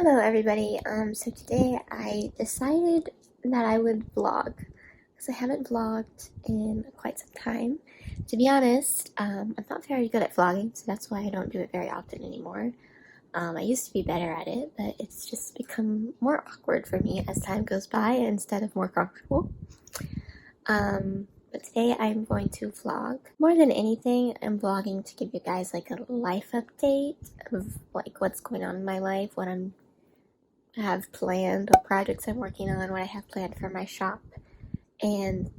Hello everybody, so today I decided that I would vlog, because I haven't vlogged in quite some time. To be honest, I'm not very good at vlogging, so that's why I don't do it very often anymore. I used to be better at it, but it's just become more awkward for me as time goes by instead of more comfortable. But today I'm going to vlog. More than anything, I'm vlogging to give you guys like a life update of like what's going on in my life, what I have planned, what projects I'm working on, what I have planned for my shop, and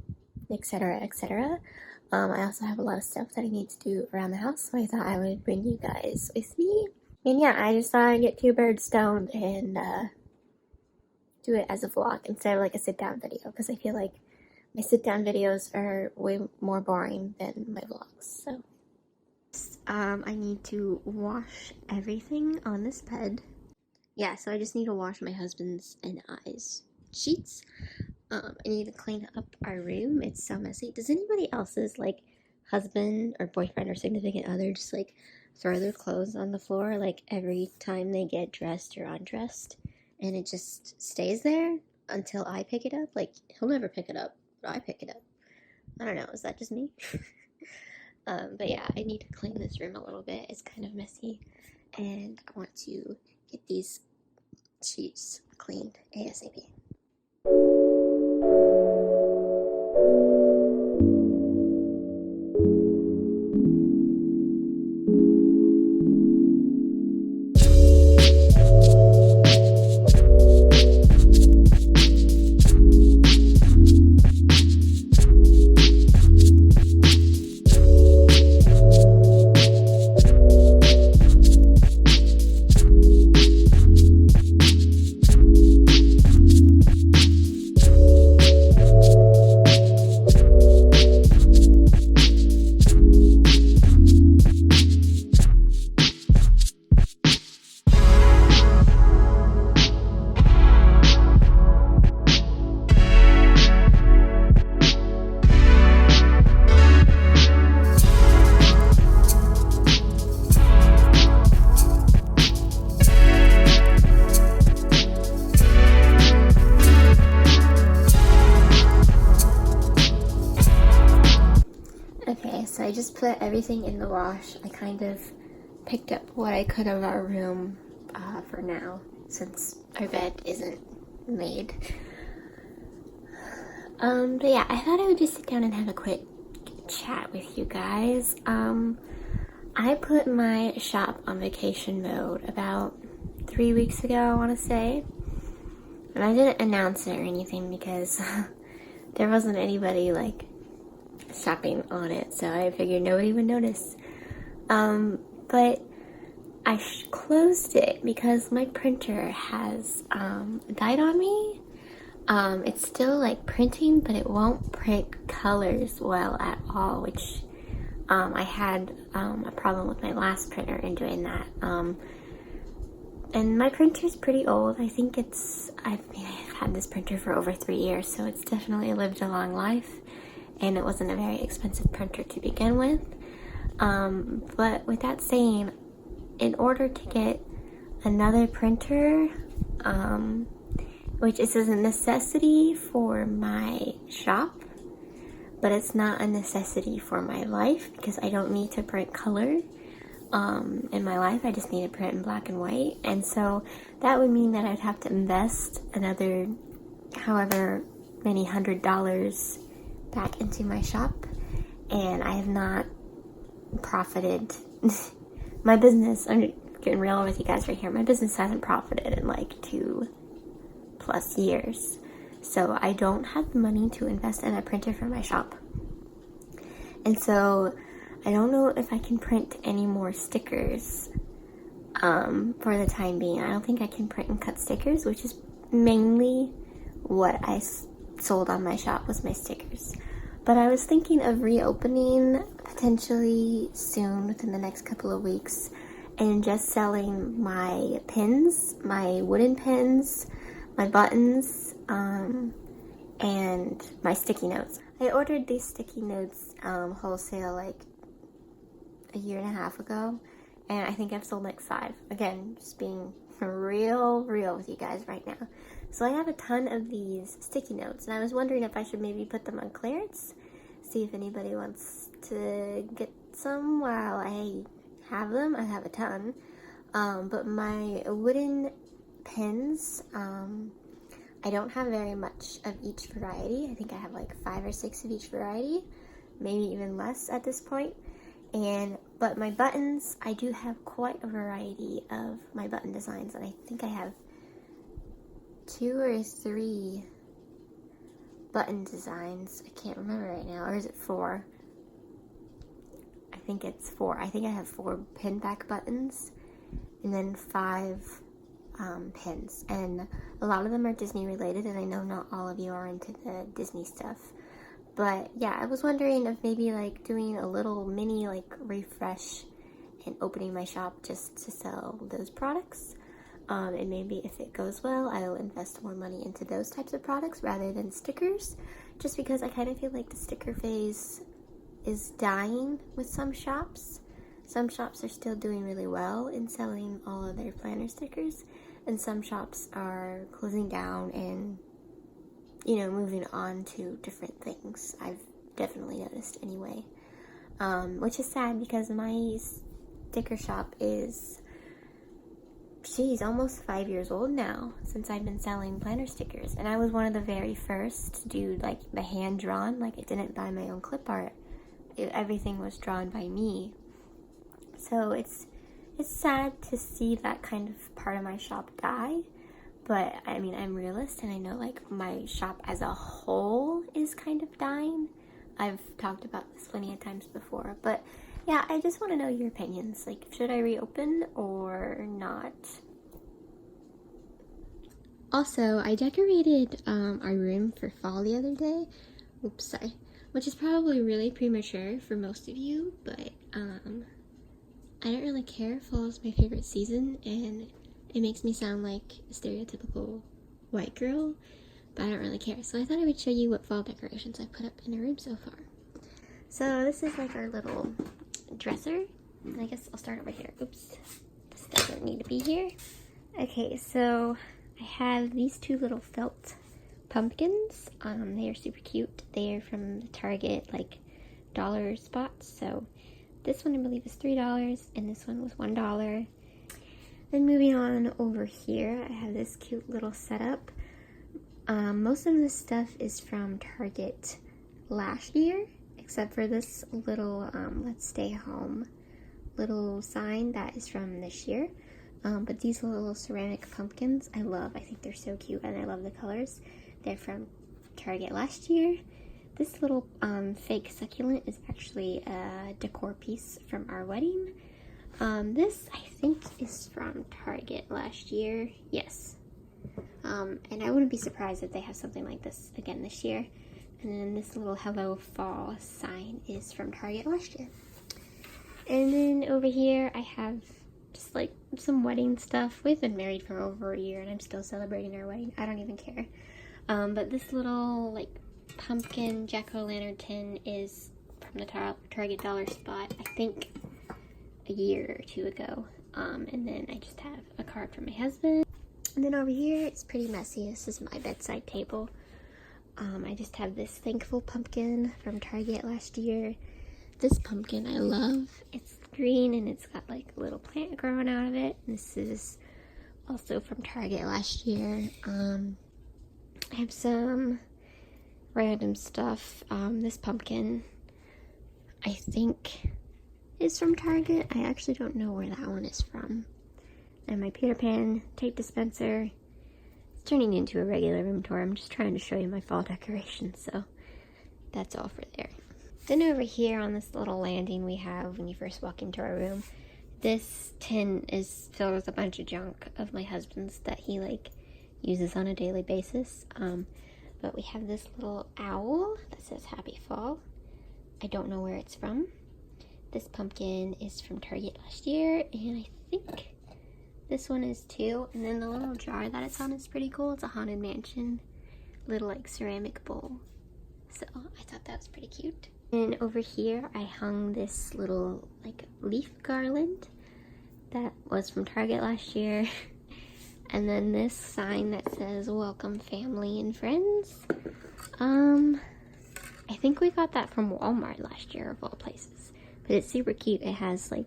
etc. etc. I also have a lot of stuff that I need to do around the house, so I thought I would bring you guys with me. And yeah, I just thought I'd get two birds stoned and do it as a vlog instead of like a sit-down video, because I feel like my sit-down videos are way more boring than my vlogs. So I need to wash everything on this bed. Yeah, so I just need to wash my husband's and I's sheets. I need to clean up our room. It's so messy. Does anybody else's like husband or boyfriend or significant other just like throw their clothes on the floor like every time they get dressed or undressed, and it just stays there until I pick it up? Like, he'll never pick it up, but I pick it up. I don't know, is that just me? But yeah, I need to clean this room a little bit. It's kind of messy, and I want to get these sheets cleaned ASAP. Okay, so I just put everything in the wash. I kind of picked up what I could of our room for now, since our bed isn't made. But yeah, I thought I would just sit down and have a quick chat with you guys. I put my shop on vacation mode about 3 weeks ago, I want to say. And I didn't announce it or anything because there wasn't anybody like shopping on it, so I figured nobody would notice. But I closed it because my printer has died on me. It's still like printing, but it won't print colors well at all, which I had a problem with my last printer in doing that. And my printer's pretty old. I think I've had this printer for over 3 years, so it's definitely lived a long life. And it wasn't a very expensive printer to begin with. But with that saying, in order to get another printer, which is a necessity for my shop, but it's not a necessity for my life, because I don't need to print color in my life. I just need to print in black and white. And so that would mean that I'd have to invest another however many $100s back into my shop, and I have not profited. My business, I'm getting real with you guys right here, my business hasn't profited in like 2+ years, so I don't have the money to invest in a printer for my shop. And so I don't know if I can print any more stickers for the time being. I don't think I can print and cut stickers, which is mainly what I sold on my shop, was my stickers. But I was thinking of reopening potentially soon, within the next couple of weeks, and just selling my pins, my wooden pins, my buttons, and my sticky notes. I ordered these sticky notes wholesale like a 1.5 years ago, and I think I've sold like 5. Again, just being real with you guys right now. So I have a ton of these sticky notes, and I was wondering if I should maybe put them on clearance, see if anybody wants to get some while I have them. I have a ton. But my wooden pens, I don't have very much of each variety. I think I have like 5 or 6 of each variety, maybe even less at this point. But my buttons, I do have quite a variety of my button designs, and I think I have 2 or 3 button designs. I can't remember right now, or is it 4? I think it's 4. I think I have 4 pin back buttons, and then 5 pins, and a lot of them are Disney related, and I know not all of you are into the Disney stuff. But yeah, I was wondering if maybe like doing a little mini like refresh and opening my shop just to sell those products. And maybe if it goes well, I'll invest more money into those types of products rather than stickers, just because I kind of feel like the sticker phase is dying with some shops. Some shops are still doing really well in selling all of their planner stickers, and some shops are closing down and, you know, moving on to different things. I've definitely noticed anyway, which is sad because my sticker shop is, geez, almost 5 years old now since I've been selling planner stickers, and I was one of the very first to do like the hand drawn. Like, I didn't buy my own clip art. Everything was drawn by me. So it's sad to see that kind of part of my shop die. But I mean, I'm a realist, and I know like my shop as a whole is kind of dying. I've talked about this plenty of times before, but yeah, I just want to know your opinions. Like, should I reopen or not? Also, I decorated our room for fall the other day. Oops, sorry. Which is probably really premature for most of you, but I don't really care. Fall is my favorite season, and it makes me sound like a stereotypical white girl, but I don't really care. So I thought I would show you what fall decorations I put up in our room so far. So this is like our little dresser, and I guess I'll start over here. Oops, this doesn't need to be here. Okay, so I have these 2 little felt pumpkins. They are super cute. They are from the Target like dollar spots. So this one I believe is $3, and this one was $1. Then moving on over here, I have this cute little setup. Most of this stuff is from Target last year, except for this little let's stay home little sign that is from this year. But these little ceramic pumpkins I love. I think they're so cute, and I love the colors. They're from Target last year. This little fake succulent is actually a decor piece from our wedding. This, I think, is from Target last year. Yes. And I wouldn't be surprised if they have something like this again this year. And then this little Hello Fall sign is from Target last year. And then over here, I have just like some wedding stuff. We've been married for over a year, and I'm still celebrating our wedding. I don't even care. But this little like pumpkin jack-o'-lantern tin is from the Target dollar spot, I think a year or 2 ago. And then I just have a card from my husband. And then over here, it's pretty messy. This is my bedside table. I just have this thankful pumpkin from Target last year. This pumpkin I love. It's green, and it's got like a little plant growing out of it. This is also from Target last year. I have some random stuff. This pumpkin, I think, is from Target. I actually don't know where that one is from. And my Peter Pan tape dispenser. It's turning into a regular room tour. I'm just trying to show you my fall decorations, so that's all for there. Then over here on this little landing we have when you first walk into our room, this tin is filled with a bunch of junk of my husband's that he like uses on a daily basis. But we have this little owl that says Happy Fall. I don't know where it's from. This pumpkin is from Target last year, and I think this one is too. And then the little jar that it's on is pretty cool. It's a Haunted Mansion little like ceramic bowl. So I thought that was pretty cute. And over here I hung this little like leaf garland that was from Target last year. And then this sign that says welcome family and friends. I think we got that from Walmart last year of all places. But it's super cute. It has like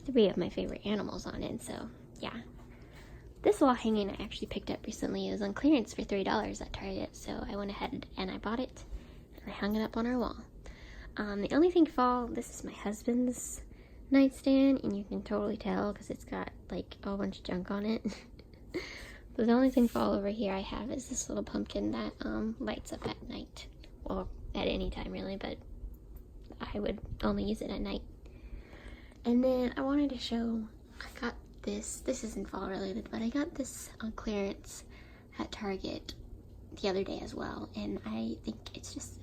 3 of my favorite animals on it, so yeah. This wall hanging I actually picked up recently. It was on clearance for $3 at Target, so I went ahead and I bought it and I hung it up on our wall. The only thing fall, this is my husband's nightstand, and you can totally tell because it's got like a whole bunch of junk on it. But the only thing fall over here I have is this little pumpkin that lights up at night. Well, at any time really, but I would only use it at night. And then I wanted to show, I got this isn't fall related, but I got this on clearance at Target the other day as well, and I think it's just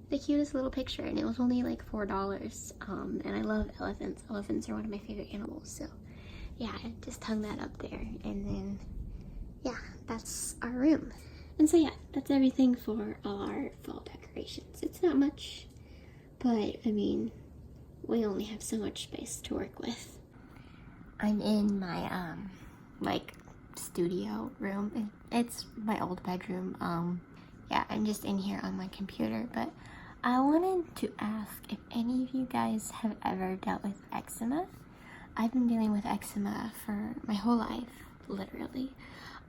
the cutest little picture, and it was only like $4. And I love elephants. Elephants are one of my favorite animals, so yeah, I just hung that up there, and then yeah, that's our room. And so yeah, that's everything for our fall decorations. It's not much, but I mean, we only have so much space to work with. I'm in my like studio room. It's my old bedroom. Yeah, I'm just in here on my computer, but I wanted to ask if any of you guys have ever dealt with eczema. I've been dealing with eczema for my whole life, literally.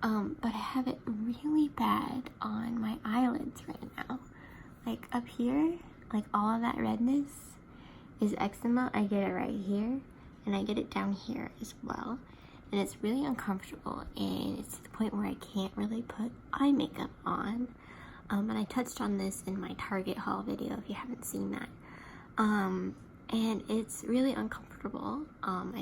But I have it really bad on my eyelids right now. Like up here, like all of that redness is eczema. I get it right here, and I get it down here as well. And it's really uncomfortable, and it's to the point where I can't really put eye makeup on. And I touched on this in my Target haul video if you haven't seen that. And it's really uncomfortable. I'm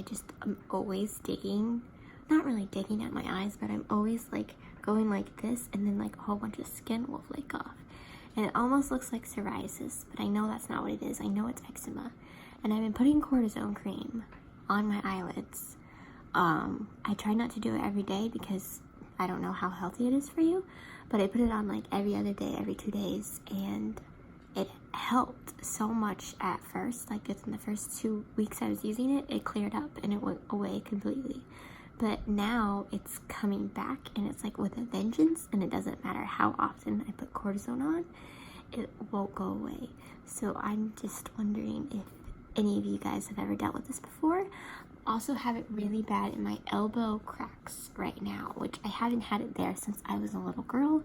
always digging, not really digging at my eyes, but I'm always like going like this, and then like a whole bunch of skin will flake off. And it almost looks like psoriasis, but I know that's not what it is. I know it's eczema. And I've been putting cortisone cream on my eyelids. I try not to do it every day because I don't know how healthy it is for you, but I put it on like every other day, every 2 days, and it helped so much at first. Like within the first 2 weeks I was using it, it cleared up and it went away completely. But now it's coming back, and it's like with a vengeance, and it doesn't matter how often I put cortisone on, it won't go away. So I'm just wondering if any of you guys have ever dealt with this before. Also have it really bad in my elbow cracks right now, which I haven't had it there since I was a little girl,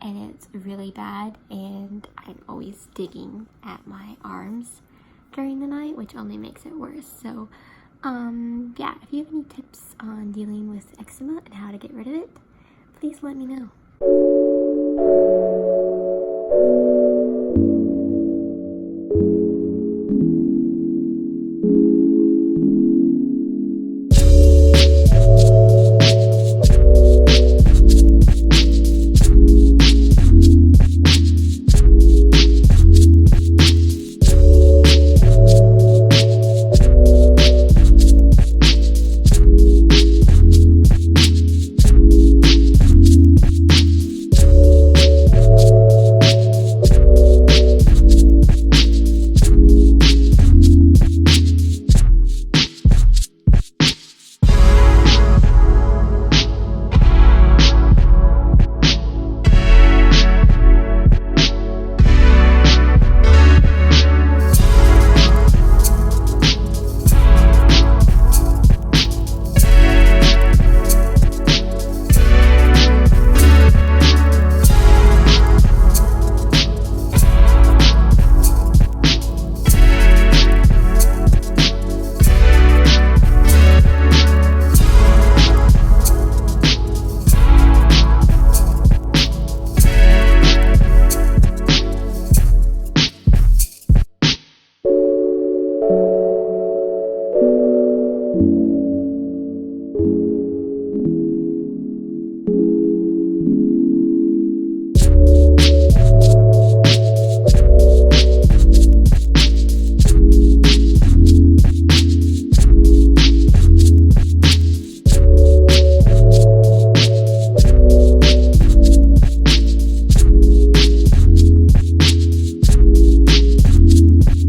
and it's really bad, and I'm always digging at my arms during the night, which only makes it worse. So yeah, if you have any tips on dealing with eczema and how to get rid of it, please let me know. you.